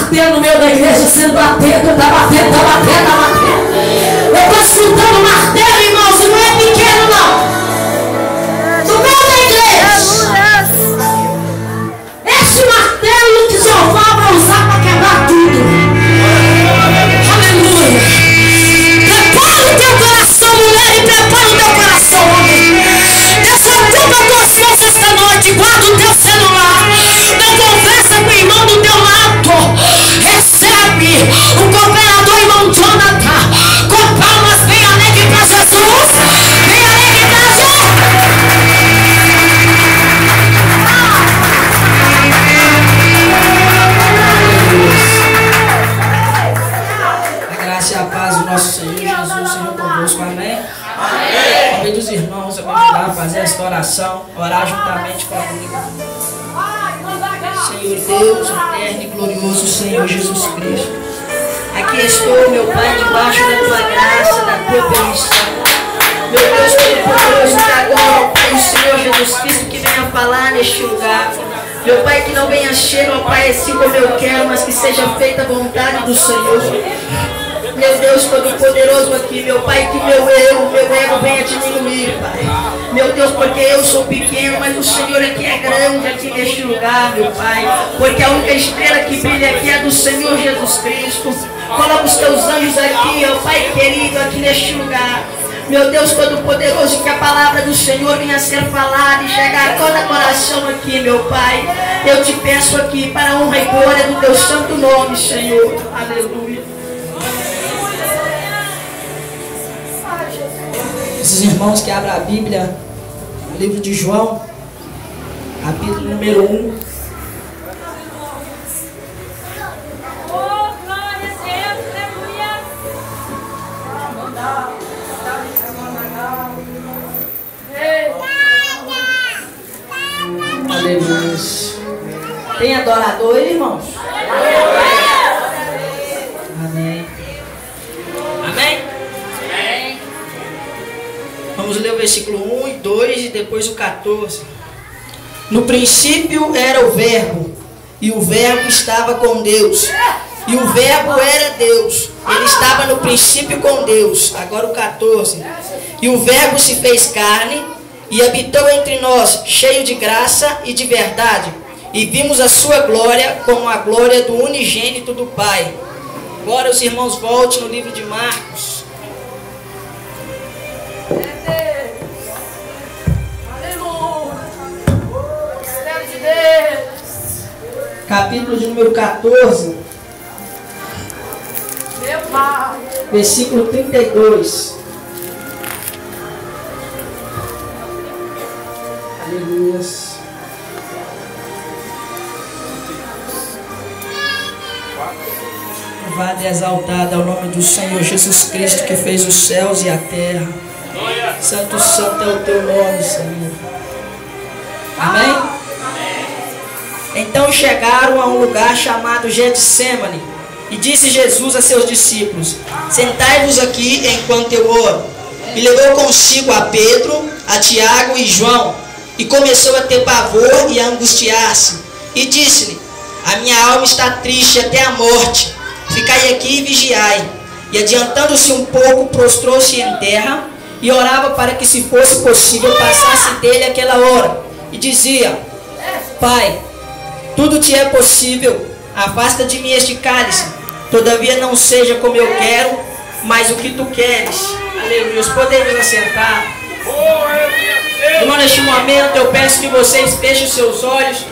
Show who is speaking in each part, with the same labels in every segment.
Speaker 1: martelo no meio da igreja sendo batido, tá batendo, tá batendo, tá batendo. Eu estou escutando martelo, irmãos, e não é pequeno não. No meio da igreja. Esse martelo que Jeová vai usar para quebrar tudo. Aleluia. Prepara o teu coração, mulher, e prepara o teu coração, homem. Desocupa as tuas mãos esta noite. Guarda o teu celular. Não conversa com o irmão do teu lado. Recebe o cooperador, irmão Jonathan. Com palmas bem alegre para Jesus. Bem alegre para Jesus.
Speaker 2: A graça e a paz do nosso Senhor Jesus, Senhor convosco, amém? Amém. Convido os irmãos a me ajudar a fazer esta oração, orar juntamente comigo. Senhor Deus, eterno e glorioso Senhor Jesus Cristo, aqui estou, meu Pai, debaixo da tua graça, da tua permissão. Meu Deus, todo-poderoso, agora, Pai, o Senhor Jesus Cristo, que venha falar neste lugar. Meu Pai, que não venha cheio, ó Pai, assim como eu quero, mas que seja feita a vontade do Senhor. Meu Deus todo-poderoso aqui, meu Pai, que meu ego venha diminuir, Pai. Meu Deus, porque eu sou pequeno, mas o Senhor aqui é grande, aqui neste lugar, meu Pai. Porque a única estrela que brilha aqui é do Senhor Jesus Cristo. Coloca os teus anjos aqui, ó Pai querido, aqui neste lugar. Meu Deus todo-poderoso, que a palavra do Senhor venha a ser falada e chegar a todo coração aqui, meu Pai. Eu te peço aqui para a honra e glória do teu santo nome, Senhor. Aleluia. Esses irmãos que abrem a Bíblia, o livro de João, capítulo número 1. Aleluia. Tem adorador aí, irmãos? Amém. Amém? Amém. Vamos ler o versículo 1 e 2 e depois o 14. No princípio era o Verbo, e o Verbo estava com Deus, e o Verbo era Deus. Ele estava no princípio com Deus. Agora o 14. E o Verbo se fez carne e habitou entre nós, cheio de graça e de verdade. E vimos a sua glória como a glória do unigênito do Pai. Agora os irmãos voltem no livro de Marcos. Capítulo de número 14. Versículo 32. Aleluia. Louvado e exaltado ao nome do Senhor Jesus Cristo, que fez os céus e a terra. Santo, santo é o teu nome, Senhor. Amém? Então chegaram a um lugar chamado Getsêmani, e disse Jesus a seus discípulos: sentai-vos aqui enquanto eu oro. E levou consigo a Pedro, a Tiago e João, e começou a ter pavor e a angustiar-se. E disse-lhe: a minha alma está triste até a morte. Ficai aqui e vigiai. E adiantando-se um pouco, prostrou-se em terra e orava para que, se fosse possível, passasse dele aquela hora. E dizia: Pai, tudo te é possível, afasta de mim este cálice. Todavia não seja como eu quero, mas o que tu queres. Aleluia. Podemos assentar. Irmão, neste momento eu peço que vocês fechem os seus olhos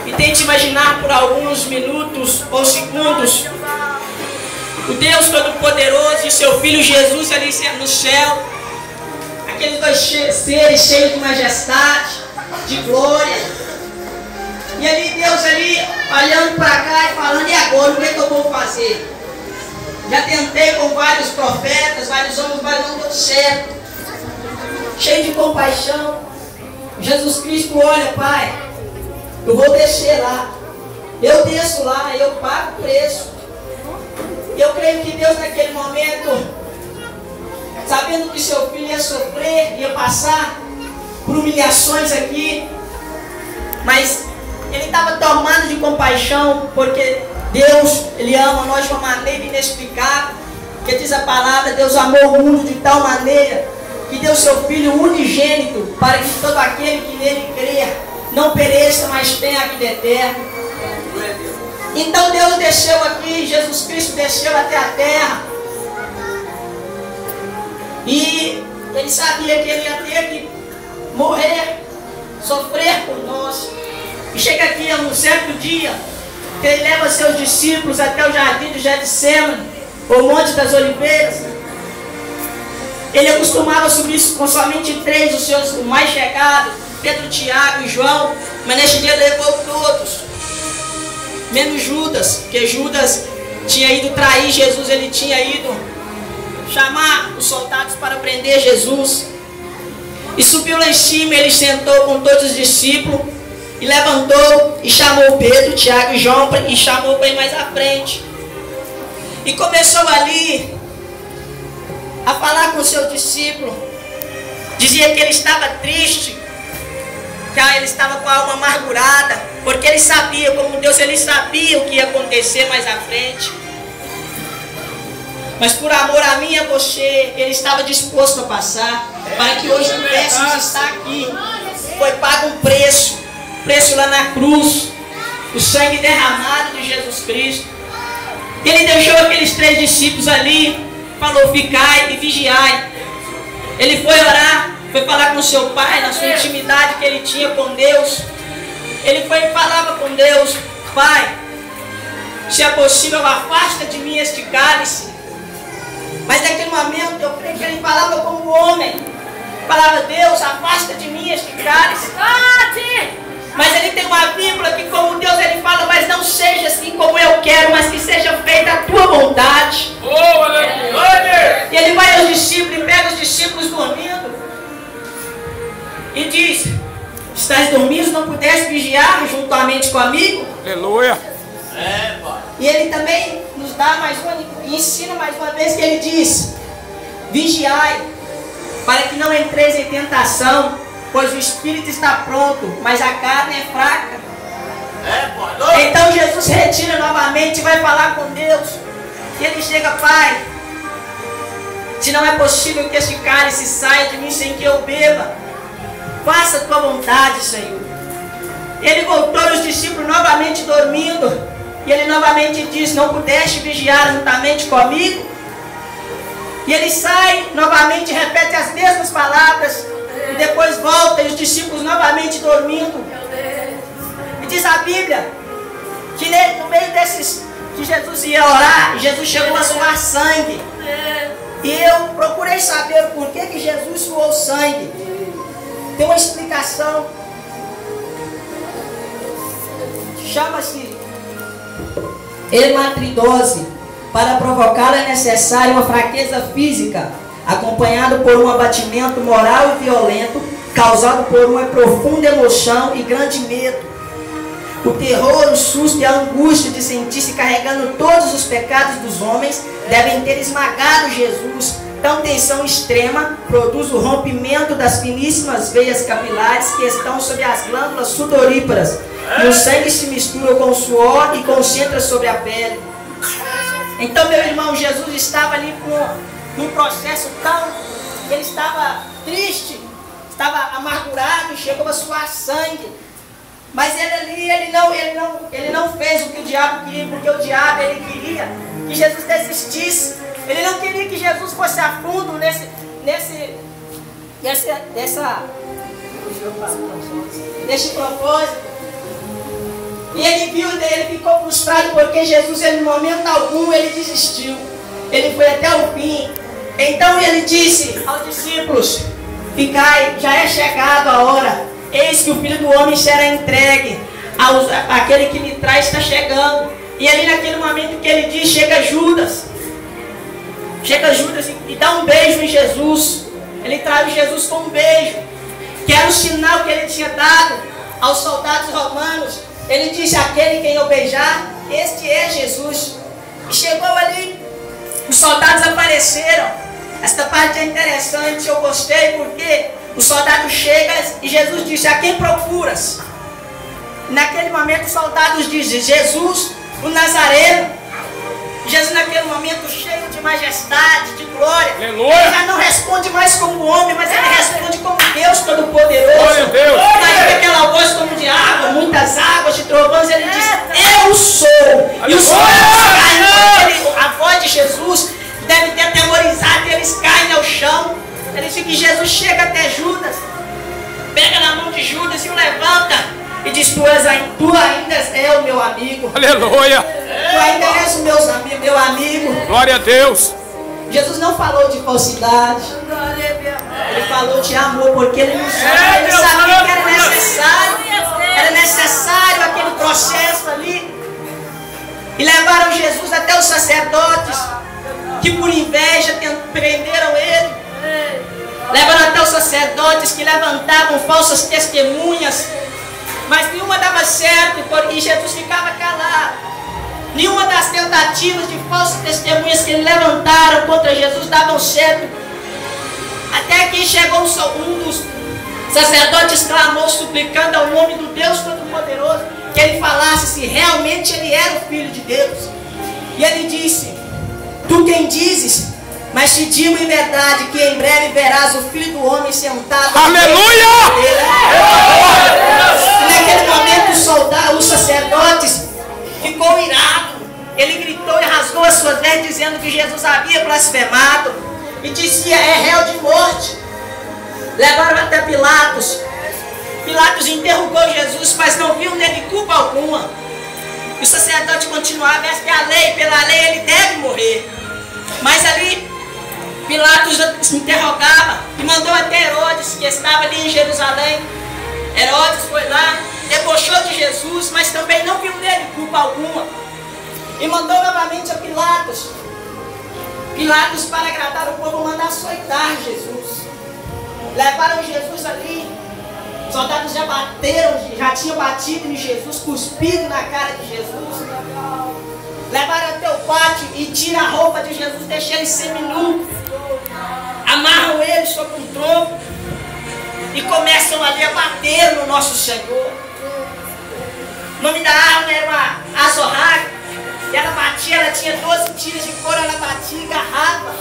Speaker 2: e tentem imaginar por alguns minutos ou segundos o Deus Todo-Poderoso e seu Filho Jesus ali no céu. Aqueles dois seres cheios de majestade, de glória. E ali Deus ali olhando para cá e falando: e agora, o que é que eu vou fazer? Já tentei com vários profetas, vários homens, mas não deu certo. Cheio de compaixão, Jesus Cristo olha: Pai, eu vou descer lá. Eu desço lá, eu pago o preço. E eu creio que Deus naquele momento, sabendo que seu filho ia sofrer, ia passar por humilhações aqui, mas ele estava tomado de compaixão, porque Deus, Ele ama nós de uma maneira inexplicável. Porque diz a palavra, Deus amou o mundo de tal maneira que deu seu Filho unigênito para que todo aquele que nele crê não pereça, mas tenha a vida eterna. Então Deus desceu aqui, Jesus Cristo desceu até a terra. E Ele sabia que Ele ia ter que morrer, sofrer por nós. E chega aqui um certo dia, que Ele leva seus discípulos até o jardim de Getsemane, o Monte das Oliveiras. Ele acostumava subir com somente 3 dos seus mais chegados, Pedro, Tiago e João, mas neste dia levou todos, menos Judas, porque Judas tinha ido trair Jesus, ele tinha ido chamar os soldados para prender Jesus. E subiu lá em cima, ele sentou com todos os discípulos, e levantou e chamou Pedro, Tiago e João, e chamou para ir mais à frente. E começou ali a falar com o seu discípulo. Dizia que ele estava triste, que ele estava com a alma amargurada, porque ele sabia, como Deus, ele sabia o que ia acontecer mais à frente. Mas por amor a mim e a você, ele estava disposto a passar, para que hoje pudéssemos estar aqui. Foi pago um preço lá na cruz, o sangue derramado de Jesus Cristo. Ele deixou aqueles 3 discípulos ali, falou: ficai e vigiai. Ele foi orar, foi falar com seu pai, na sua intimidade que ele tinha com Deus. Ele foi e falava com Deus: Pai, se é possível, afasta de mim este cálice. Mas naquele momento eu creio que ele falava como homem. Falava: Deus, afasta de mim este cálice. Mas ele tem uma vírgula que, como Deus, ele fala: mas não seja assim como eu quero, mas que seja feita a tua vontade. E ele vai aos discípulos e pega os discípulos dormindo e diz: estás dormindo, não pudeste vigiar juntamente comigo?
Speaker 3: Aleluia.
Speaker 2: E ele também nos dá mais uma, e ensina mais uma vez, que ele diz: vigiai, para que não entreis em tentação, pois o espírito está pronto, mas a carne é fraca. Então Jesus retira novamente e vai falar com Deus. E ele chega: Pai, se não é possível que este cálice saia de mim sem que eu beba, faça a tua vontade, Senhor. Ele voltou e os discípulos novamente dormindo. E ele novamente diz: não pudeste vigiar juntamente comigo? E ele sai novamente, repete as mesmas palavras. E depois volta e os discípulos novamente dormindo. E diz a Bíblia que no meio desses, que Jesus ia orar, Jesus chegou a suar sangue. E eu procurei saber por que Jesus suou sangue. Tem uma explicação. Chama-se hematidose. Para provocá-la é necessária uma fraqueza física, acompanhado por um abatimento moral e violento, causado por uma profunda emoção e grande medo. O terror, o susto e a angústia de sentir-se carregando todos os pecados dos homens devem ter esmagado Jesus. Tal tensão extrema produz o rompimento das finíssimas veias capilares que estão sobre as glândulas sudoríparas, e o sangue se mistura com o suor e concentra sobre a pele. Então, meu irmão, Jesus estava ali num processo tão... Ele estava triste, estava amargurado, chegou a suar sangue. Mas ele não fez o que o diabo queria, porque o diabo, ele queria que Jesus desistisse. Ele não queria que Jesus fosse a fundo nesse propósito. E ele viu, ele ficou frustrado, porque Jesus, ele, no momento algum, ele desistiu. Ele foi até o fim. Então ele disse aos discípulos: ficai, já é chegado a hora. Eis que o Filho do Homem será entregue. Aquele que me traz está chegando. E ali naquele momento que ele diz, chega Judas. Chega Judas e dá um beijo em Jesus. Ele traz Jesus com um beijo, que era o sinal que ele tinha dado aos soldados romanos. Ele disse: aquele quem eu beijar, este é Jesus. E chegou ali, os soldados apareceram. Esta parte é interessante, eu gostei, porque o soldado chega e Jesus disse: a quem procuras? Naquele momento os soldados dizem: Jesus, o Nazareno. Jesus naquele momento cheio de majestade, de glória.
Speaker 3: Aleluia.
Speaker 2: Ele já não responde mais como homem, mas ele responde como Deus Todo-Poderoso.
Speaker 3: Glória a Deus.
Speaker 2: Daí aquela voz como de água, muitas águas, de trovões, ele diz, eu sou. E os homens caem, a voz de Jesus deve ter atemorizado, e eles caem ao chão. Ele diz que Jesus chega até Judas, pega na mão de Judas e o levanta e diz, tu ainda és o meu amigo.
Speaker 3: Aleluia.
Speaker 2: Tu ainda és o meu amigo.
Speaker 3: Glória a Deus.
Speaker 2: Jesus não falou de falsidade. Ele falou de amor, porque ele não sabia, ele sabia que era necessário. Era necessário aquele processo ali. E levaram Jesus até os sacerdotes, que por inveja prenderam ele. Levaram até os sacerdotes que levantavam falsas testemunhas, mas nenhuma dava certo, porque Jesus ficava calado. Nenhuma das tentativas de falsas testemunhas que ele levantaram contra Jesus davam certo. Até que chegou um dos sacerdotes, clamou, suplicando ao nome do Deus Todo-Poderoso, que ele falasse se realmente ele era o Filho de Deus. E ele disse, tu quem dizes, mas te digo em verdade que em breve verás o Filho do Homem sentado.
Speaker 3: Aleluia!
Speaker 2: E naquele momento os sacerdotes ficou irado. Ele gritou e rasgou as suas vestes, dizendo que Jesus havia blasfemado e dizia, é réu de morte. Levaram até Pilatos. Pilatos interrogou Jesus, mas não viu nele culpa alguma. E o sacerdote continuava, esta é a lei, pela lei ele deve morrer. Mas ali Pilatos se interrogava e mandou até Herodes, que estava ali em Jerusalém. Herodes foi lá, debochou de Jesus, mas também não viu nele culpa alguma. E mandou novamente a Pilatos. Pilatos, para agradar o povo, mandou açoitar Jesus. Levaram Jesus ali. Os soldados já tinham batido em Jesus, cuspido na cara de Jesus. Levaram até o pátio e tiram a roupa de Jesus, deixam ele seminu. Amarram ele sobre um tronco e começam ali a bater no nosso Senhor. O nome da arma era uma azorraga. E ela batia, ela tinha 12 tiras de couro, ela batia e agarrava.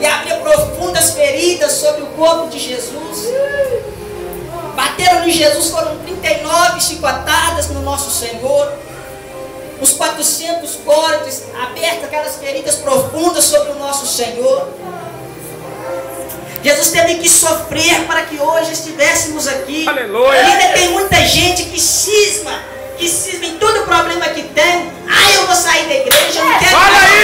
Speaker 2: E abria profundas feridas sobre o corpo de Jesus. Bateram em Jesus, foram 39 chicotadas no nosso Senhor. Uns 400 cortes abertos, aquelas feridas profundas sobre o nosso Senhor. Jesus teve que sofrer para que hoje estivéssemos aqui.
Speaker 3: Aleluia.
Speaker 2: E ainda tem muita gente que cisma em todo o problema que tem. Eu vou sair da igreja, eu não quero.
Speaker 3: Fala aí!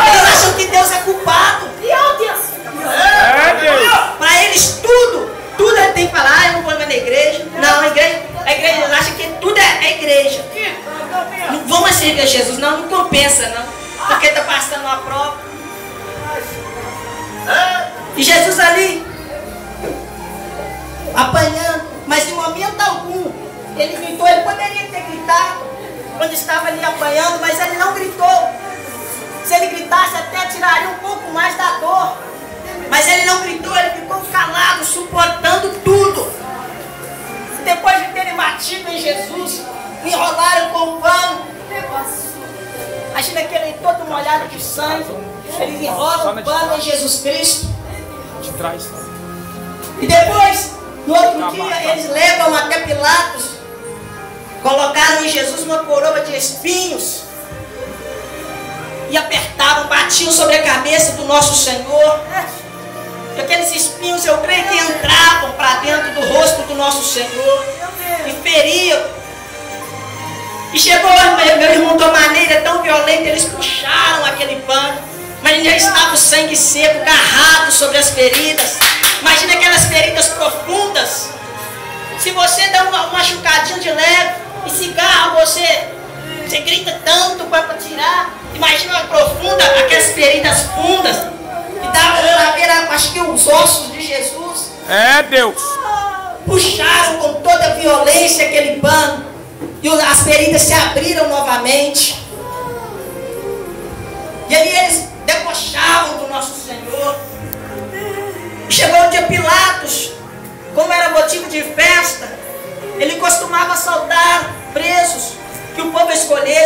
Speaker 2: Eles acham que Deus é culpado.
Speaker 3: É Deus.
Speaker 2: Para eles tudo ele tem que falar, eu não vou mais na igreja. Não, a igreja eles acham que tudo é igreja. Não vamos servir a Jesus, não compensa não. Porque está passando uma prova. E Jesus ali, apanhando, mas em momento algum, ele gritou, ele poderia ter gritado, quando estava ali apanhando, mas ele não gritou. Se ele gritasse, até tiraria um pouco mais da dor. Mas ele não gritou, ele ficou calado, suportando tudo. Depois de terem batido em Jesus, enrolaram com um pano. Imagina que ele todo molhado de sangue. Eles enrolam o pano em Jesus Cristo.
Speaker 3: De trás.
Speaker 2: E depois, no outro dia, eles levam até Pilatos. Colocaram em Jesus uma coroa de espinhos. E apertavam, batiam sobre a cabeça do nosso Senhor. E aqueles espinhos, eu creio que entravam para dentro do rosto do nosso Senhor. E feriam. E chegou, meu irmão, de uma maneira tão violenta, eles puxaram aquele pano. Mas já estava o sangue seco, garrado sobre as feridas. Imagina aquelas feridas profundas. Se você dá uma machucadinha de leve e cigarro, você grita tanto para tirar. Imagina uma profunda, aquelas feridas fundas. E dava para ver, acho que os ossos de Jesus.
Speaker 3: É Deus.
Speaker 2: Puxaram com toda a violência aquele pano. E as feridas se abriram novamente. E aí eles debochavam do nosso Senhor. Chegou o dia Pilatos, como era motivo de festa, ele costumava saudar presos que o povo escolhesse.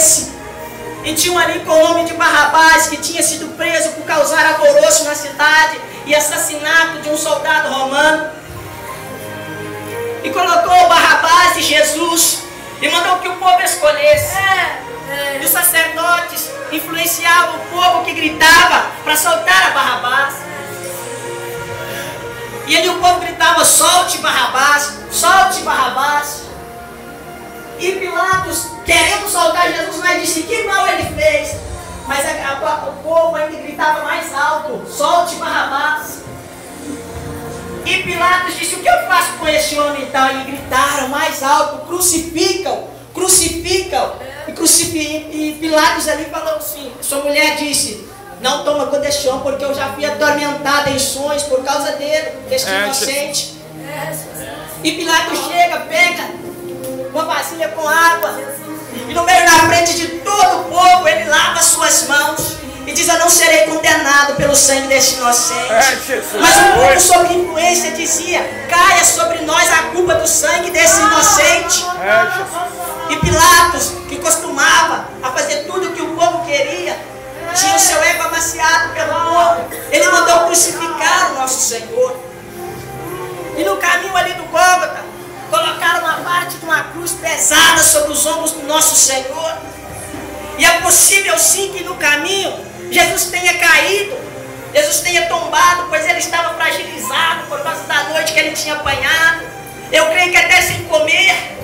Speaker 2: E tinha um ali com o nome de Barrabás, que tinha sido preso por causar alvoroço na cidade e assassinato de um soldado romano. E colocou Barrabás e Jesus e mandou que o povo escolhesse. E os sacerdotes influenciavam o povo que gritava para soltar a Barrabás. E ali o povo gritava: solte Barrabás, solte Barrabás. E Pilatos, querendo soltar Jesus, mas disse: que mal ele fez? Mas o povo ainda gritava mais alto: solte Barrabás. E Pilatos disse: o que eu faço com esse homem então? E gritaram mais alto: crucificam, crucificam. E Pilatos ali falou assim: sua mulher disse: não toma conta deste homem, porque eu já fui atormentada em sonhos por causa dele, deste inocente. E Pilatos chega, pega uma vasilha com água, e no meio, na frente de todo o povo, ele lava suas mãos e diz: eu não serei condenado pelo sangue deste inocente. Mas o povo, sob influência, dizia: caia sobre nós a culpa do sangue desse inocente. E Pilatos, que costumava a fazer tudo o que o povo queria, tinha o seu ego amaciado pelo povo. Ele mandou crucificar o nosso Senhor. E no caminho ali do Gólgota, colocaram uma parte de uma cruz pesada sobre os ombros do nosso Senhor. E é possível sim que no caminho Jesus tenha caído, Jesus tenha tombado, pois ele estava fragilizado por causa da noite que ele tinha apanhado. Eu creio que até sem comer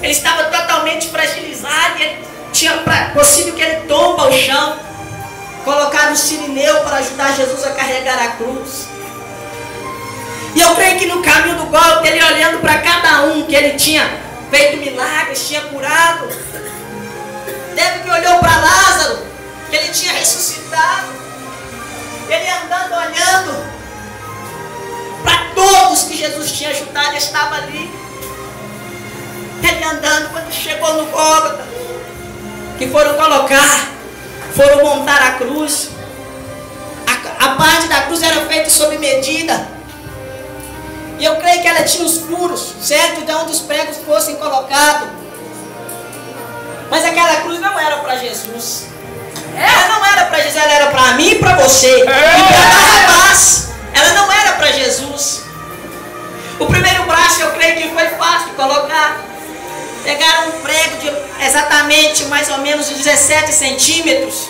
Speaker 2: ele estava totalmente fragilizado, e tinha possível que ele tomba ao chão. Colocaram um sirineu para ajudar Jesus a carregar a cruz. E eu creio que no caminho do Gólgota, ele olhando para cada um que ele tinha feito milagres, tinha curado, deve que olhou para Lázaro, que ele tinha ressuscitado. Ele andando, olhando para todos que Jesus tinha ajudado, estava ali. Ele andando, quando chegou no Gólgota, que foram montar a cruz. A parte da cruz era feita sob medida. E eu creio que ela tinha os furos, certo? De onde os pregos fossem colocados. Mas aquela cruz não era para Jesus. Ela não era para Jesus, ela era para mim e para você. E para Barrabás. Ela não era para Jesus. O primeiro braço eu creio que foi fácil de colocar. Pegaram um prego de exatamente mais ou menos 17 centímetros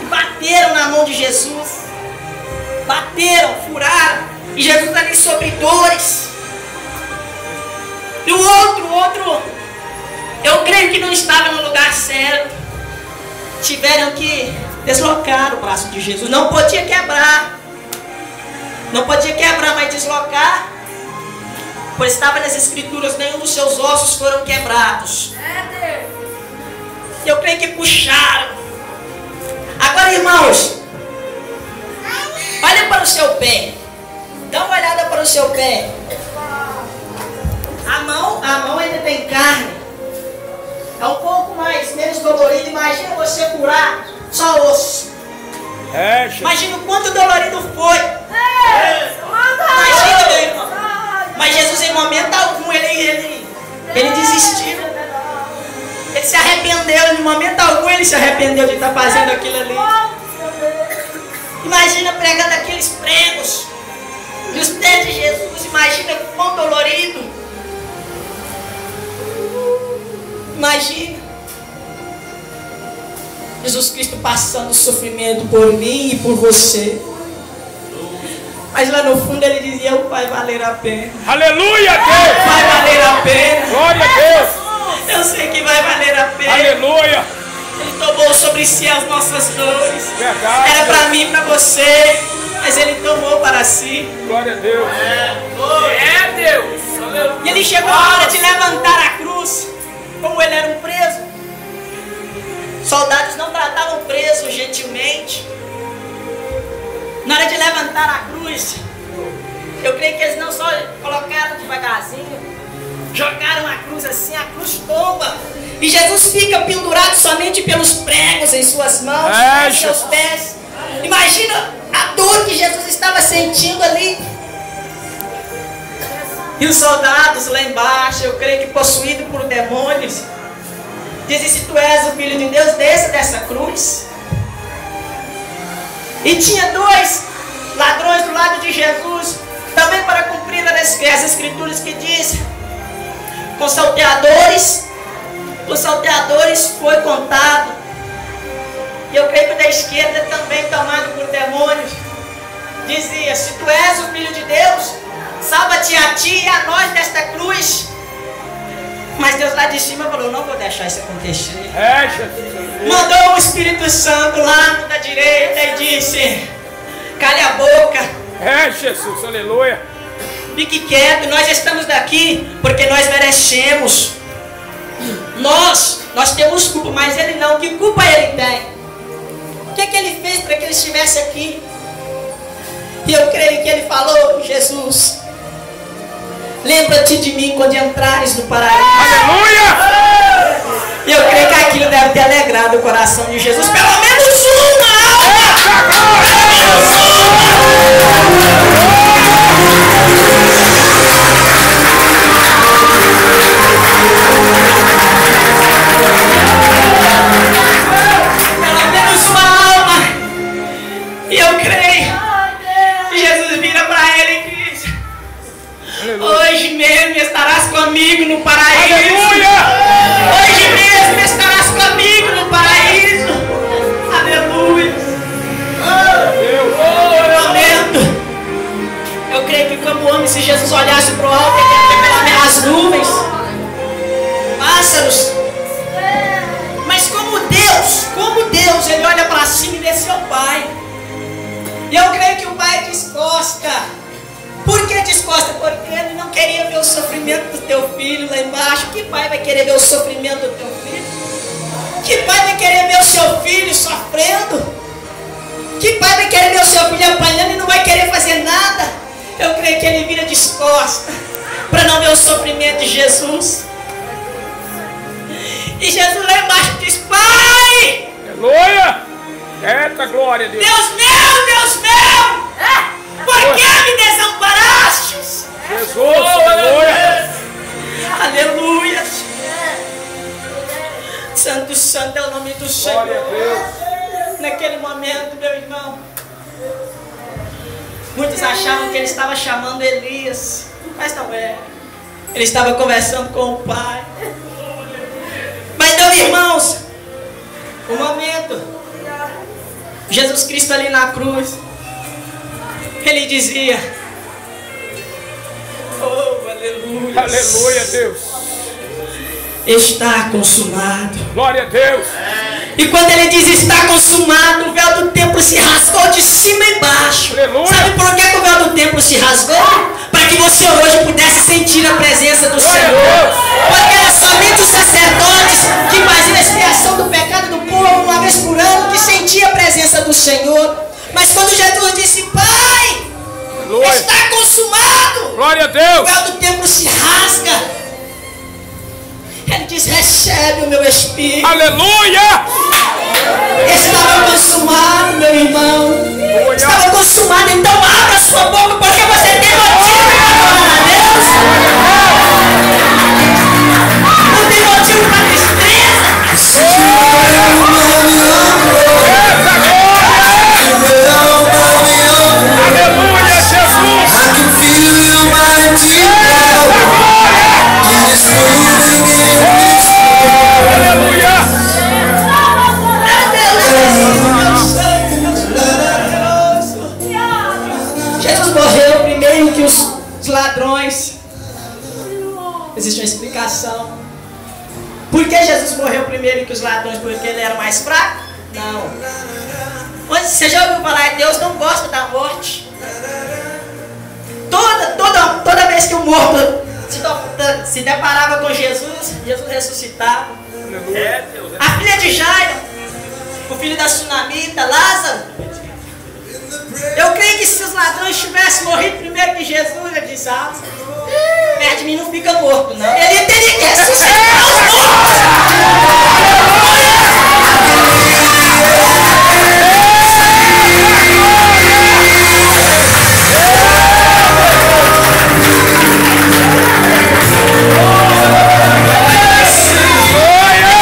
Speaker 2: e bateram na mão de Jesus. Bateram, furaram. E Jesus ali sobre dores. E o outro, eu creio que não estava no lugar certo. Tiveram que deslocar o braço de Jesus. Não podia quebrar. Não podia quebrar, mas deslocar. Pois estava nas escrituras: nenhum dos seus ossos foram quebrados. Eu creio que puxaram. Agora, irmãos, olha para o seu pé. Dá uma olhada para o seu pé. A mão ainda tem carne. É um pouco menos dolorido. Imagina você curar só osso. Imagina o quanto dolorido foi. Imagina, meu irmão. Mas Jesus, em momento algum, ele desistiu. Ele se arrependeu. Em momento algum, ele se arrependeu de estar fazendo aquilo ali. Imagina pregando aqueles pregos e os pés de Jesus. Imagina quão dolorido. Imagina Jesus Cristo passando sofrimento por mim e por você. Mas lá no fundo ele dizia: vai valer a pena.
Speaker 3: Aleluia, Deus!
Speaker 2: Vai valer a pena.
Speaker 3: Glória a Deus!
Speaker 2: Eu sei que vai valer a pena.
Speaker 3: Aleluia!
Speaker 2: Ele tomou sobre si as nossas dores.
Speaker 3: Verdade.
Speaker 2: Era para mim e para você, mas ele tomou para si.
Speaker 3: Glória a Deus!
Speaker 4: É Deus! Aleluia!
Speaker 2: E ele chegou a hora de levantar a cruz. Como ele era um preso, soldados não tratavam preso gentilmente. Na hora de levantar a cruz, eu creio que eles não só colocaram devagarzinho, jogaram a cruz assim, a cruz tomba. E Jesus fica pendurado somente pelos pregos em suas mãos, em seus pés. Imagina a dor que Jesus estava sentindo ali. E os soldados lá embaixo, eu creio que possuídos por demônios, Dizem: se tu és o Filho de Deus, desça dessa cruz. E tinha 2 ladrões do lado de Jesus, também para cumprir as escrituras que diz: com salteadores foi contado. E eu creio que o da esquerda também, tomado por demônios, dizia: se tu és o Filho de Deus, salva-te a ti e a nós desta cruz. Mas Deus lá de cima falou: não vou deixar isso acontecer. Mandou o Espírito Santo lá da direita e disse: cale a boca.
Speaker 3: Jesus, aleluia.
Speaker 2: Fique quieto, nós estamos daqui porque nós merecemos. Nós temos culpa, mas ele não. Que culpa ele tem? O que ele fez para que ele estivesse aqui? E eu creio que ele falou: Jesus, lembra-te de mim quando entrares no paraíso.
Speaker 3: Aleluia!
Speaker 2: E eu creio que aquilo deve ter alegrado o coração de Jesus. Pelo menos uma alma! Pelo menos uma alma! E eu creio que Jesus vira para ele e diz: hoje mesmo estarás comigo no paraíso.
Speaker 3: Aleluia!
Speaker 2: Hoje mesmo estarás comigo no paraíso. Aleluia. Momento. Eu creio que como homem, se Jesus olhasse para o alto, ele ia ver as nuvens, pássaros. Mas como Deus, ele olha para cima e vê seu Pai. E eu creio que o Pai desgosta. Por que desgosta? Porque ele não queria ver o sofrimento do teu filho lá embaixo. Que pai vai querer ver o sofrimento do teu filho? Que pai vai querer ver o seu filho sofrendo? Que pai vai querer ver o seu filho apanhando e não vai querer fazer nada? Eu creio que ele vira descosta para não ver o sofrimento de Jesus. E Jesus lá embaixo diz: Pai!
Speaker 3: Aleluia! Eita glória a Deus!
Speaker 2: Deus meu! Por que me desamparastes?
Speaker 3: Jesus, aleluia!
Speaker 2: Aleluia! Santo, santo é o nome do Senhor.
Speaker 3: Glória a Deus!
Speaker 2: Naquele momento, meu irmão, muitos achavam que ele estava chamando Elias, mas não era. Ele estava conversando com o Pai. Mas, meus irmãos, um momento, Jesus Cristo ali na cruz, ele dizia: oh, aleluia,
Speaker 3: Aleluia, Deus!
Speaker 2: está consumado.
Speaker 3: Glória a Deus!
Speaker 2: E quando ele diz está consumado, o véu do templo se rasgou de cima e baixo.
Speaker 3: Aleluia.
Speaker 2: Sabe por que o véu do templo se rasgou? Para que você hoje pudesse sentir a presença do Senhor. Porque era somente os sacerdotes que faziam a expiação do pecado do povo uma vez por ano que sentia a presença do Senhor. Mas quando Jesus disse: Pai,
Speaker 3: Aleluia.
Speaker 2: está consumado,
Speaker 3: Glória a
Speaker 2: o
Speaker 3: Deus!
Speaker 2: véu do templo se rasga. Ele diz: recebe o meu Espírito.
Speaker 3: Aleluia!
Speaker 2: Estava consumado, meu irmão. Estava consumado, então abra sua boca, porque você tem motivo para adorar a Deus. Não tem motivo para tristeza.
Speaker 3: Aleluia, Jesus! Aleluia!
Speaker 2: Jesus morreu primeiro que os ladrões. Existe uma explicação. Por que Jesus morreu primeiro que os ladrões? Porque ele era mais fraco? Não. Você já ouviu falar que Deus não gosta da morte? Toda vez que o morto se deparava com Jesus, Jesus ressuscitava. A filha de Jairo, o filho da Sunamita, Lázaro. Eu creio que se os ladrões tivessem morrido primeiro que Jesus, ele disse: perto de mim não fica morto, não. Ele teria que ressuscitar os mortos.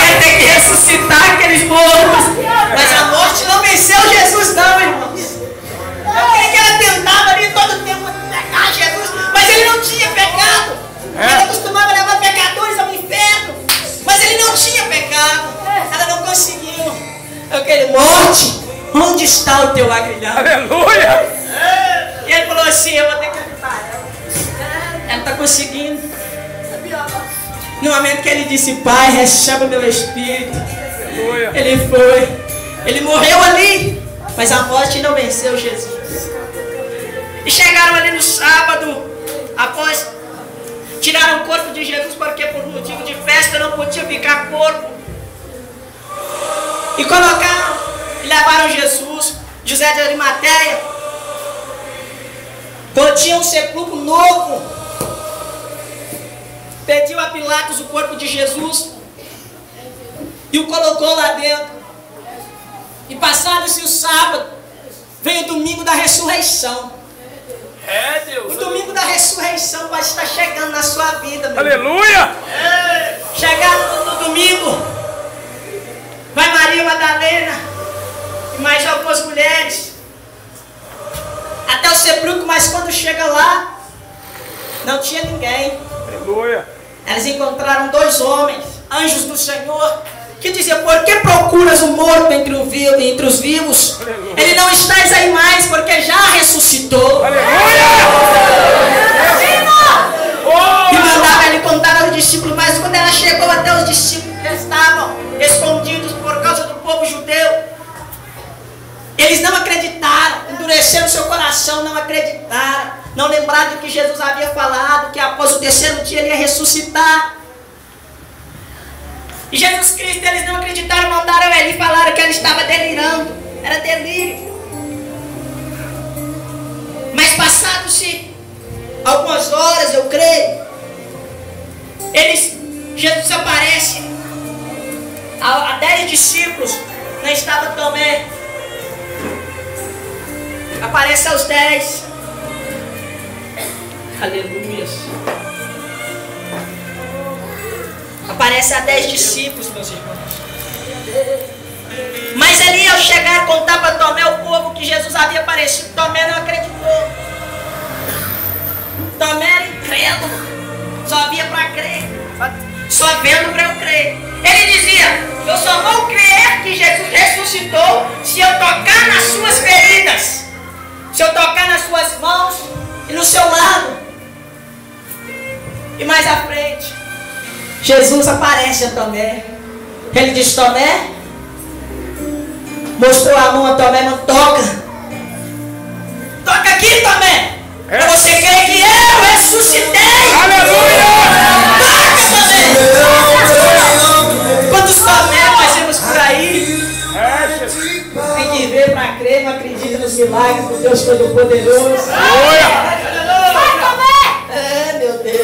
Speaker 2: Ele tem tirar o teu agrilhão.
Speaker 3: Aleluia.
Speaker 2: E ele falou assim, eu vou ter que ajudar ela. Ela não está conseguindo. No momento que ele disse, Pai, recebe o meu espírito.
Speaker 3: Aleluia.
Speaker 2: Ele foi. Ele morreu ali. Mas a morte não venceu Jesus. E chegaram ali no sábado. Após tiraram o corpo de Jesus, porque por motivo de festa não podia ficar corpo. E colocaram e levaram Jesus, José de Arimateia. Tinha um sepulcro novo. Pediu a Pilatos o corpo de Jesus e o colocou lá dentro. E passado-se o sábado, veio o domingo da ressurreição.
Speaker 4: É, Deus.
Speaker 2: O domingo da ressurreição vai estar chegando na sua vida, meu
Speaker 3: Aleluia.
Speaker 2: Chegando no domingo, vai Maria Madalena e mais algumas mulheres até o sepulcro, mas quando chega lá, não tinha ninguém.
Speaker 3: Aleluia.
Speaker 2: Elas encontraram 2 homens, anjos do Senhor, que diziam, por que procuras o morto entre os vivos?
Speaker 3: Aleluia.
Speaker 2: Ele não está aí mais, porque já ressuscitou. E mandava ele contar aos discípulos, mas quando ela chegou até os discípulos que estavam escondidos por causa do povo judeu, eles não acreditaram, endureceram seu coração, não acreditaram, não lembraram do que Jesus havia falado, que após o 3º dia ele ia ressuscitar. E Jesus Cristo, eles não acreditaram, mandaram ele e falaram que ele estava delirando, era delírio. Mas passado-se algumas horas, eu creio, Jesus aparece a 10 discípulos, não estava Tomé, aparece aos 10, aleluia, aparece a 10 discípulos, meus irmãos. Mas ali ao chegar, contar para Tomé o povo que Jesus havia aparecido, Tomé não acreditou. Tomé era incrédulo, só havia para crer, só vendo para eu crer. Ele dizia, eu só vou crer que Jesus ressuscitou se eu tocar nas suas feridas, se eu tocar nas suas mãos e no seu lado. E mais à frente, Jesus aparece a Tomé. Ele diz, Tomé, mostrou a mão a Tomé, não toca. Toca aqui, Tomé. Para você crer que eu ressuscitei.
Speaker 3: Aleluia.
Speaker 2: Toca, Tomé. Quantos Tomé nós temos por aí? Tem que ver para crer, não acredita nos milagres do Deus Todo-Poderoso.
Speaker 3: Aleluia.
Speaker 2: É, meu Deus.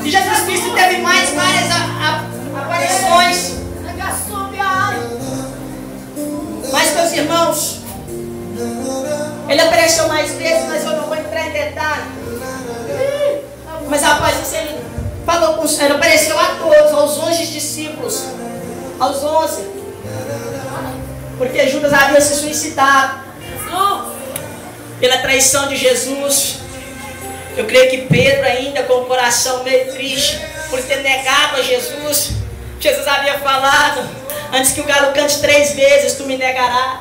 Speaker 2: E Jesus Cristo teve mais várias aparições. Mas, meus irmãos, ele apareceu mais vezes, mas eu não vou entrar em detalhe. Mas após isso ele falou com ele apareceu a todos, aos 11 discípulos, aos 11, porque Judas havia se suicidado pela traição de Jesus. Eu creio que Pedro ainda com o coração meio triste por ter negado a Jesus. Jesus havia falado, antes que o galo cante 3 vezes, tu me negarás.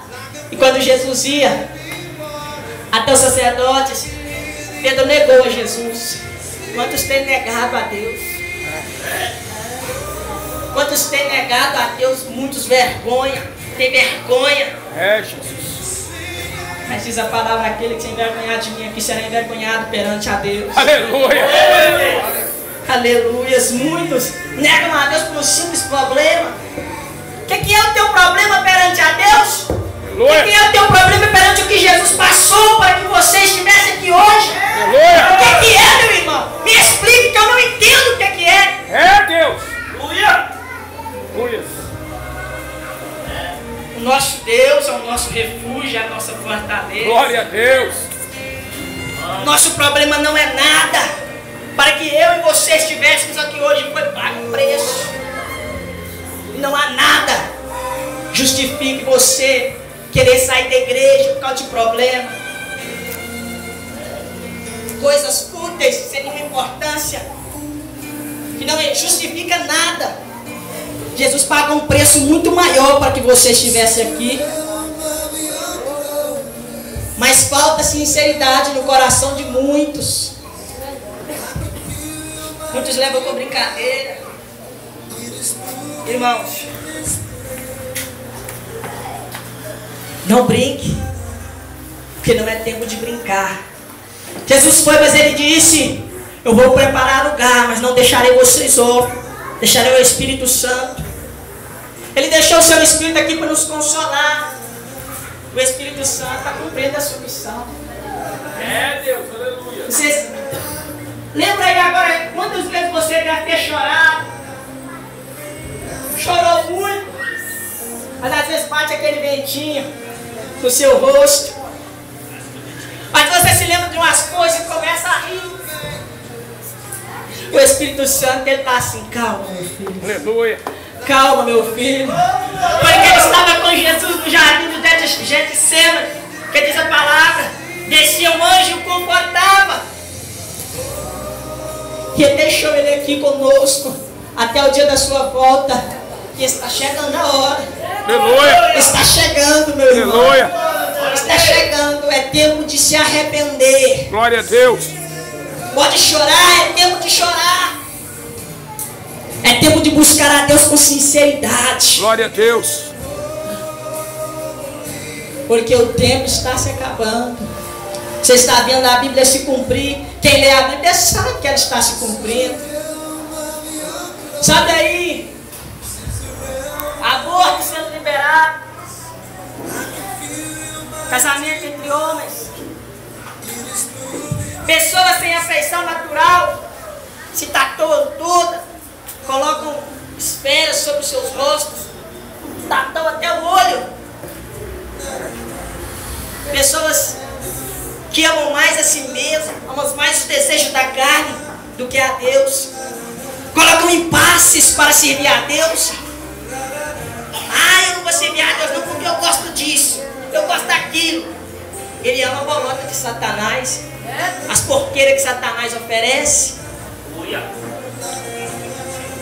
Speaker 2: E quando Jesus ia até os sacerdotes, Pedro negou a Jesus. Quantos têm negado a Deus? Quantos têm negado a Deus? Muitos vergonha, tem vergonha.
Speaker 3: É, Jesus.
Speaker 2: Mas diz a palavra, aquele que se envergonhar de mim aqui será envergonhado perante a Deus.
Speaker 3: Aleluia.
Speaker 2: Aleluias. Muitos negam a Deus por um simples problema. O que é o teu problema perante a Deus? O que é o teu problema perante o que Jesus passou para que você estivesse aqui hoje?
Speaker 3: Aleluia.
Speaker 2: O que é, meu irmão? Me explique, que eu não entendo o que é.
Speaker 3: É, Deus.
Speaker 2: Aleluia.
Speaker 3: Aleluia.
Speaker 2: O nosso Deus é o nosso refúgio, é a nossa fortaleza.
Speaker 3: Glória a Deus.
Speaker 2: Nosso problema não é nada. Para que eu e você estivéssemos aqui hoje foi pago um preço. E não há nada justifique você querer sair da igreja por causa de problema. Coisas fúteis, sem nenhuma importância, que não justifica nada. Jesus paga um preço muito maior para que você estivesse aqui. Mas falta sinceridade no coração de muitos. Muitos levam com brincadeira. Irmãos, não brinque, porque não é tempo de brincar. Jesus foi, mas ele disse: eu vou preparar lugar, mas não deixarei vocês órfãos, deixarei o Espírito Santo. Ele deixou o seu Espírito aqui para nos consolar. O Espírito Santo está cumprindo a sua missão.
Speaker 4: É, Deus, aleluia.
Speaker 2: Vocês lembra aí agora quantas vezes você deve ter chorado? Chorou muito, mas às vezes bate aquele ventinho no seu rosto. Mas você se lembra de umas coisas e começa a rir. E o Espírito Santo, ele está assim: calma, meu filho.
Speaker 3: Aleluia.
Speaker 2: Calma, meu filho. Porque ele estava com Jesus no jardim do Getsemane, que diz a palavra: descia um anjo e o confortava. E ele deixou ele aqui conosco até o dia da sua volta. E está chegando a hora.
Speaker 3: Aleluia.
Speaker 2: Está chegando, meu irmão.
Speaker 3: Aleluia.
Speaker 2: Está chegando. É tempo de se arrepender.
Speaker 3: Glória a Deus.
Speaker 2: Pode chorar, é tempo de chorar. É tempo de buscar a Deus com sinceridade.
Speaker 3: Glória a Deus.
Speaker 2: Porque o tempo está se acabando. Você está vendo a Bíblia se cumprir. Quem lê a Bíblia sabe que ela está se cumprindo. Sabe aí? Aborto sendo liberado. Casamento entre homens. Pessoas sem afeição natural se tatuam todas. Colocam esferas sobre os seus rostos. Tatuam até o olho. Pessoas que amam mais a si mesmo, amam mais os desejos da carne do que a Deus. Colocam impasses para servir a Deus. Eu não vou servir a Deus não, porque eu gosto disso, eu gosto daquilo. Ele ama a bolota de Satanás, as porqueiras que Satanás oferece.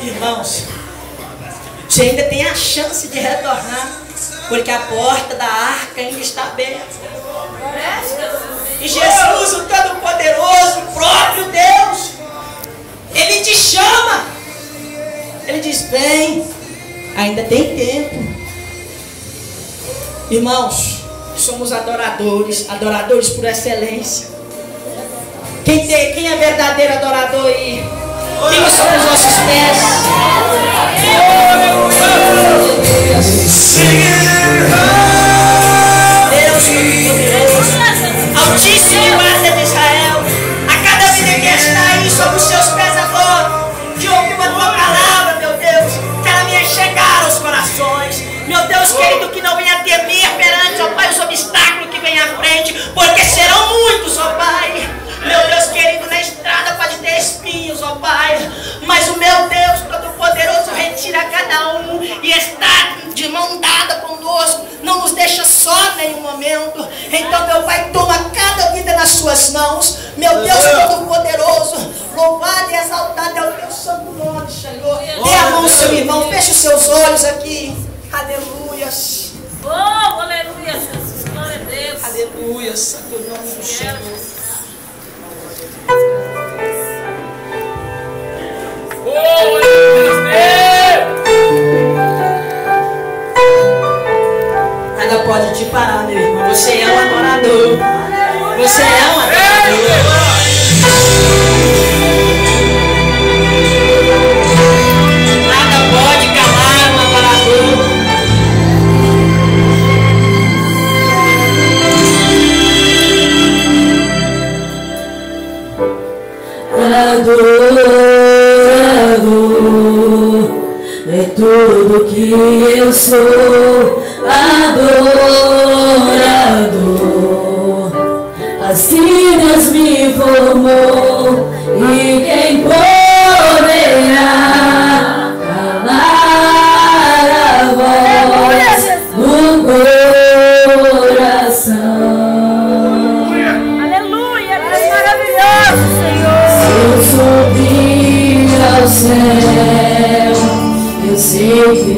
Speaker 2: Irmãos, você ainda tem a chance de retornar, porque a porta da arca ainda está aberta. E Jesus, o Todo-Poderoso, o próprio Deus, Ele te chama. Ele diz: vem, ainda tem tempo. Irmãos, somos adoradores, adoradores por excelência. Quem é verdadeiro adorador aí? Quem são os nossos pés? Deus Todo-Poderoso, Altíssimo Guarda de Israel, a cada vida que está aí sobre os seus pés agora, de ouvir a tua palavra, meu Deus, que ela venha chegar aos corações. Meu Deus querido, que não venha temer perante, ó Pai, os obstáculos que vêm à frente, porque serão muitos, ó Pai. Meu Deus querido, na estrada pode ter espinhos, ó Pai, mas o meu Deus Todo-Poderoso retira cada um e está de mão dada conosco, não nos deixa só em nenhum momento. Então, meu Pai, toma cada vida nas suas mãos, meu Deus Todo-Poderoso. Louvado e exaltado é o teu santo nome, Senhor. Dê a mão ao seu irmão, feche os seus olhos aqui. Aleluias.
Speaker 1: Oh, aleluia, Jesus, glória a Deus.
Speaker 2: Aleluia, santo nome do Senhor. Nada pode te parar, meu irmão. Você é um adorador. Você é um adorador. Nada pode calar um adorador.
Speaker 5: Adorador é tudo que eu sou. Adorador, assim Deus me formou, e quem poderá calar a voz no coração?
Speaker 1: Aleluia, Deus maravilhoso, Senhor.
Speaker 5: Se eu subir ao céu, eu sei que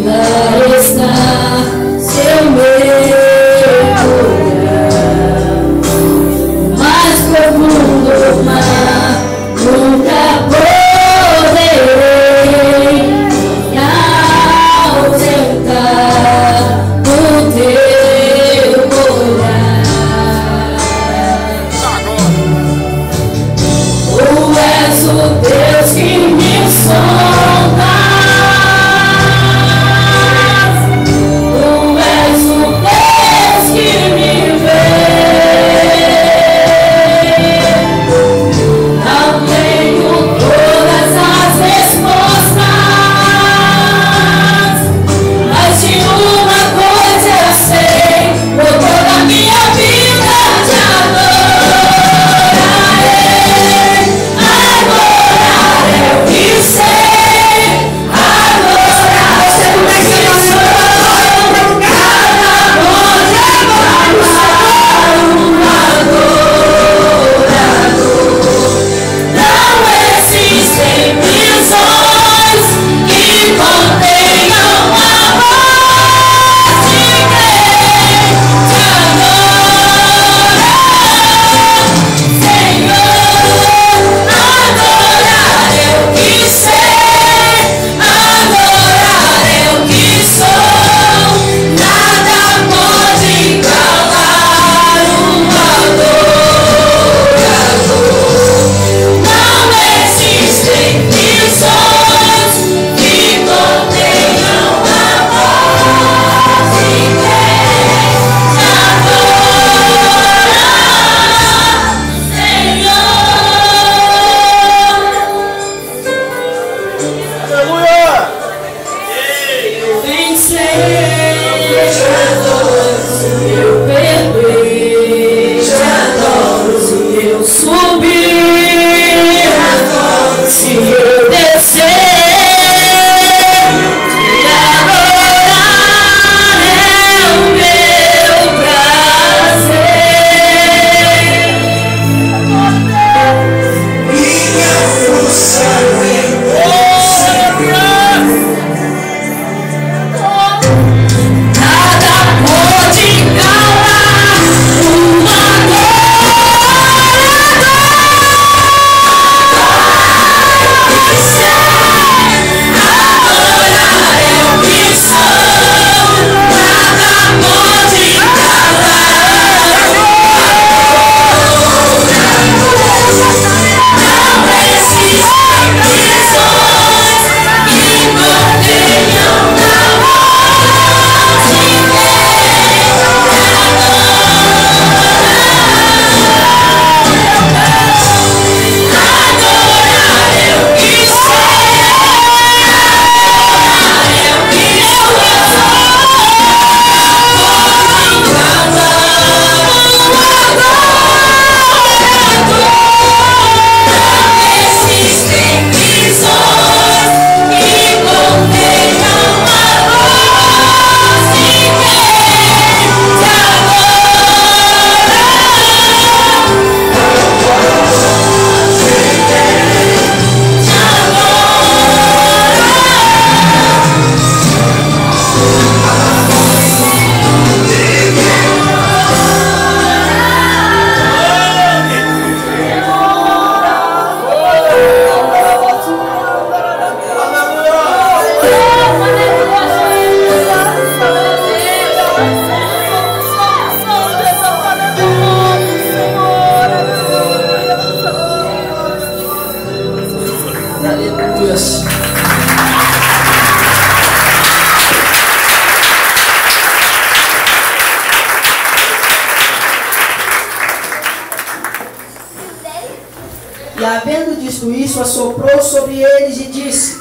Speaker 2: havendo dito isso, assoprou sobre eles e disse: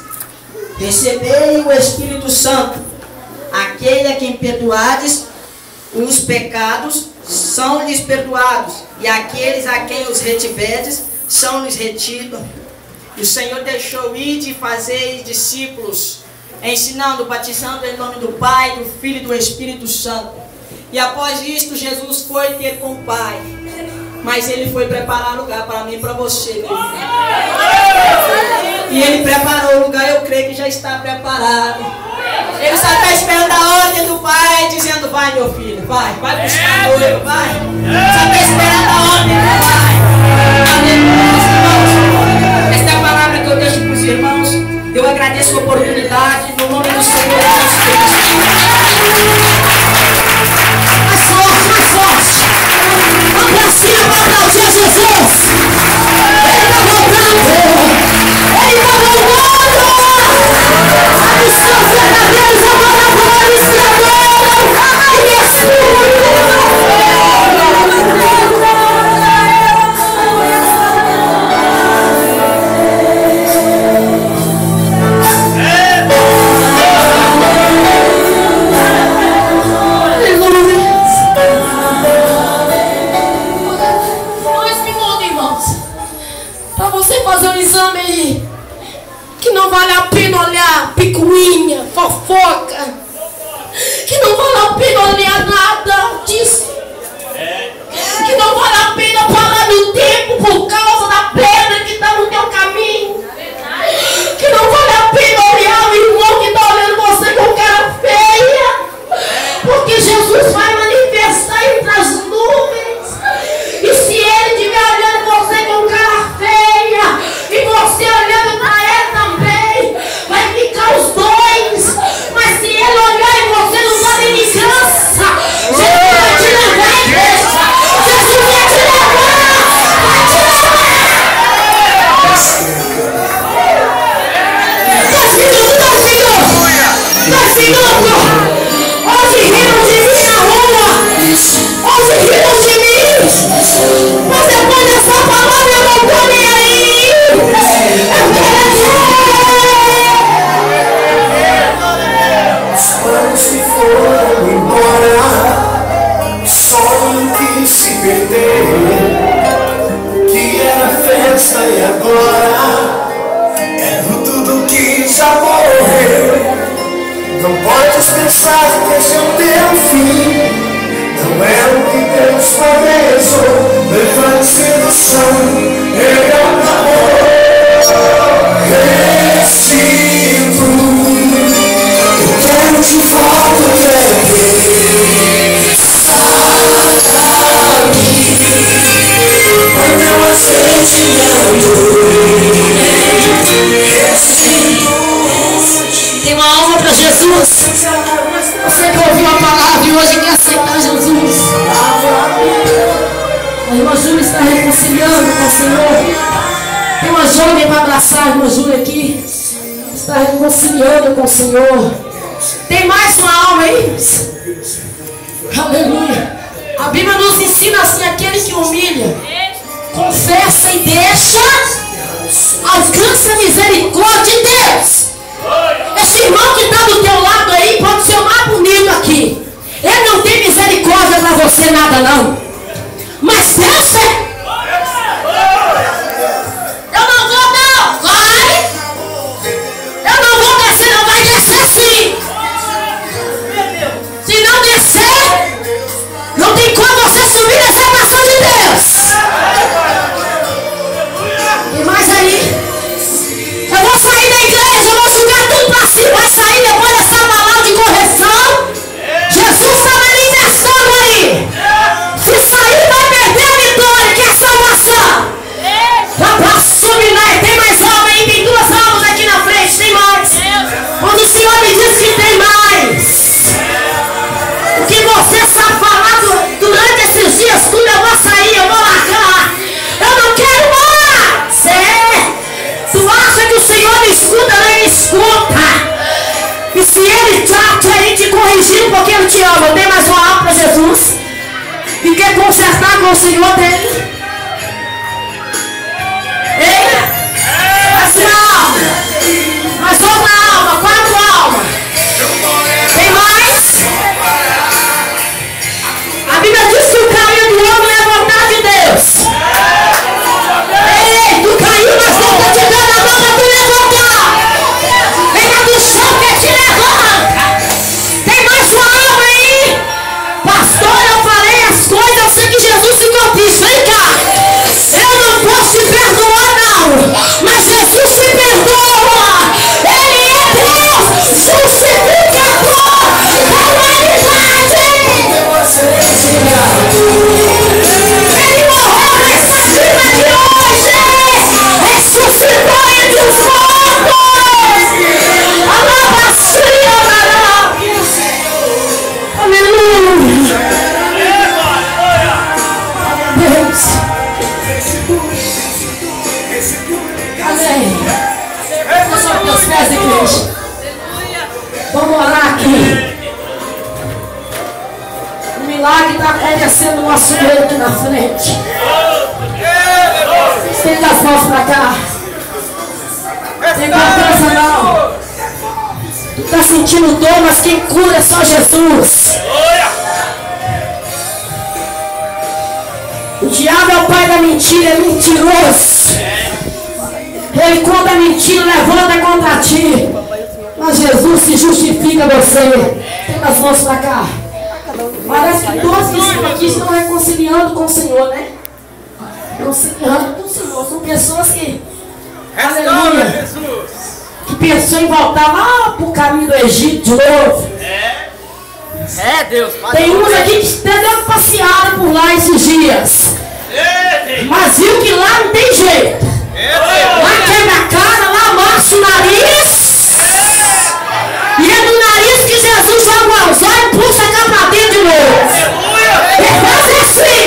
Speaker 2: recebei o Espírito Santo. Aquele a quem perdoardes os pecados são-lhes perdoados, e aqueles a quem os retiverdes são-lhes retidos. E o Senhor deixou ir de fazer discípulos, ensinando, batizando em nome do Pai, do Filho e do Espírito Santo. E após isto, Jesus foi ter com o Pai. Mas Ele foi preparar lugar para mim e para você, meu filho. E Ele preparou o lugar, eu creio que já está preparado. Ele só está esperando a ordem do Pai, dizendo: vai, meu filho, vai buscar a noiva, vai. Só está esperando a ordem do Pai. Aleluia, irmãos. Esta é a palavra que eu deixo para os irmãos. Eu agradeço a oportunidade, no nome do Senhor Jesus Cristo. Mais forte, mais forte. Vamos para cima, para aplaudir a Jesus. Ele está voltando. Ele está voltando. Sabe os seus verdadeiros adoradores que adoram e me escutam. Fazer um exame aí que não vale a pena olhar picuinha, fofoca, que não vale a pena olhar nada disso, que não vale a pena parar no tempo por causa da pedra que está no teu caminho, que não vale a pena olhar o irmão que está olhando você com cara feia, porque Jesus vai manifestar entre as nuvens. E se Ele estiver olhando você com cara feia e você olhando para Ele também, vai ficar os dois. Mas se Ele olhar e você não dá nem vingança, Jesus vai te levar, igreja. Jesus vai te levar, vai te levar. 2 minutos. Hoje riram de mim na rua. Hoje riram de mim. Mas depois dessa palavra eu não tô nem aí. Eu
Speaker 6: Os planos que foram embora, só um que se perdeu, que era festa e agora é tudo que já morreu. Não podes pensar que esse é o teu fim. Não é o que Deus planejou. Levante-se do chão, Ele é o amor. Restinto, eu quero de volta ver. Sabe, o meu assentimento.
Speaker 1: Tem uma alma para Jesus. Você que ouviu a palavra e hoje quer aceitar Jesus. A irmã Júlia está reconciliando com o Senhor. Tem uma jovem para abraçar a irmã Júlia aqui. Está reconciliando com o Senhor. Tem mais uma alma aí? Aleluia. A Bíblia nos ensina assim: aquele que humilha, confessa e deixa, alcança a misericórdia de Deus. Esse irmão que está do teu lado aí pode ser o mais bonito aqui. Ele não tem misericórdia para você nada não. Mas Deus é. Eu não vou não. Vai. Eu não vou descer não. Vai descer sim. Se não descer, não tem como você subir nessa nação de Deus. E mais aí. Eu vou sair da igreja, eu vou jogar tudo para cima. Vai sair depois dessa palavra de correção. Jesus está manifestando aí. Se sair, vai perder a vitória, que é a salvação. Para subir, tem mais alma aí, tem 2 almas aqui na frente, tem mais. Quando o Senhor me diz que tem mais, o que você está falando durante esses dias, tudo eu vou sair, eu vou largar. Eu não quero mais. Tu acha que o Senhor me escuta? Não me escuta. E se Ele está querendo te corrigir porque Ele te ama, tem mais uma alma para Jesus e quer consertar com o Senhor dele. Ei,
Speaker 5: pés, igreja. Vamos orar aqui. O milagre está acontecendo no nosso meio aqui na frente. Estenda as mãos para cá. Tem confiança não. Tu está sentindo dor, mas quem cura é só Jesus. O diabo é o pai da mentira, é mentiroso. Ele conta mentira, levanta contra ti. Mas Jesus se justifica você. Tem as mãos para cá. Parece que todos que estão aqui estão reconciliando com o Senhor, né? Reconciliando com o Senhor. São pessoas que, aleluia, que pensou em voltar lá para o caminho do Egito de novo.
Speaker 2: Deus.
Speaker 5: Tem uns aqui que até passearam por lá esses dias. Mas viu que lá não tem jeito. Lá quebra a cara, lá amassa o nariz. E é no nariz que Jesus joga os olhos e puxa cá pra dentro de novo. Ele faz assim.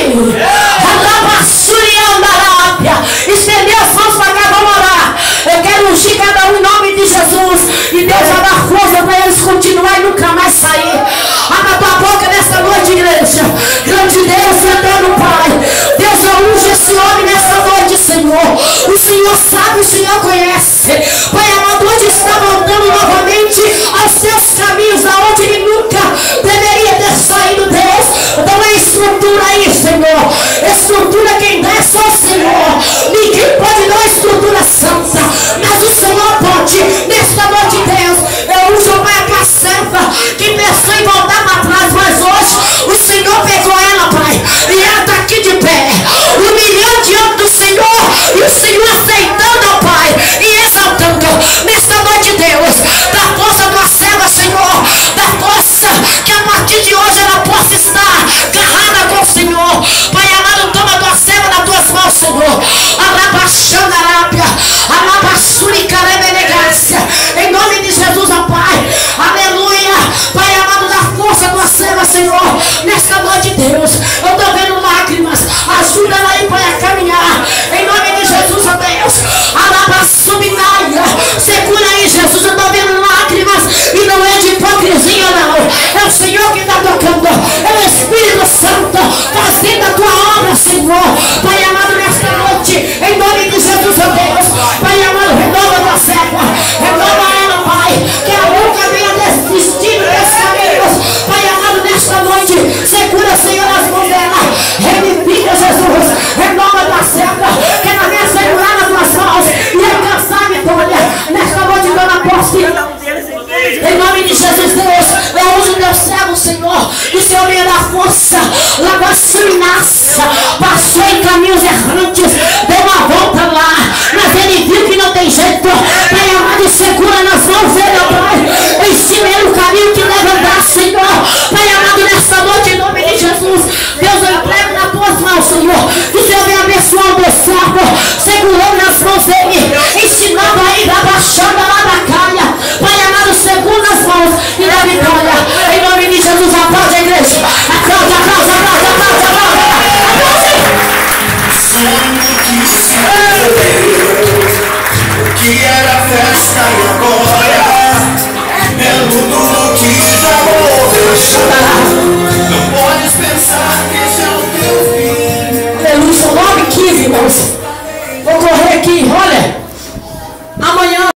Speaker 5: Estender as mãos para cá, vamos orar. Eu quero ungir cada um em nome de Jesus. E Deus vai dar força para eles continuarem e nunca mais sair. Abra tua boca nesta noite, igreja. Grande Deus, eterno Pai. Deus, eu unge esse homem nesta noite, Senhor. O Senhor sabe, o Senhor conhece. Pai amado, hoje está voltando novamente aos seus caminhos, aonde ele nunca deveria ter saído, Deus. Dá uma estrutura aí, Senhor. Estrutura quem dá é só o Senhor. Ninguém pode dar uma estrutura santa, mas o Senhor pode. Nesta noite, Deus, eu uso a tua serva que pensou em voltar para trás, mas hoje o Senhor pegou ela, Pai, e ela está aqui de pé, humilhando diante do Senhor, e o Senhor aceitando, ó Pai, e exaltando. Nesta noite, Deus, dá força à tua serva, Senhor, dá força que a partir de hoje ela possa estar agarrada com o Senhor. Pai amado, toma a tua serva nas tuas mãos, Senhor. Arabaxandarápia, arabaxuricarebenegácia, em nome de Jesus, ó Pai, aleluia. Pai amado, dá força à tua serva, Senhor, nesta noite, Deus. Eu estou vendo lágrimas, ajuda ela aí para caminhar, em nome de Jesus, ó Deus. Arabaçubinaia, segura aí, Jesus. Eu estou vendo lágrimas e não é de hipocrisia, não. É o Senhor que está tocando, é o Espírito Santo fazendo a tua obra, Senhor. Pai amado, nesta noite, em nome de Jesus, ó Deus. Pai amado, renova a tua serva, renova ela, Pai, que ela nunca venha desistir dos caminhos. Pai amado, nesta noite, segura, Senhor, as mãos dela, revivifica, Jesus, renova a tua serva, que ela venha segurar nas tuas mãos e alcançar a vitória. Nesta noite, dona Posse, em nome de Jesus, Deus, eu uso o teu servo, Senhor, que o Senhor venha dar força, lavaçuinaça, passou em caminhos errantes, deu uma volta lá, mas ele viu que não tem jeito. Pai amado, segura nas mãos dele, ó Pai, ensina ele o caminho que deve andar, Senhor. Pai amado, nesta noite, em nome de Jesus, Deus, eu entrego nas tuas mãos, Senhor, que o Senhor venha abençoar o teu servo, segurando nas mãos dele, ensinando aí da baixada lá da calha. Pai amado, segura nas mãos e dá vitória, em nome de Jesus. Aplaude a igreja, aplaude, aplaude, aplaude, aplaude, aplaude,
Speaker 6: que era festa e agora é tudo que já morreu. Não podes pensar que esse é o teu fim.
Speaker 5: aleluia. 9:15, irmãos.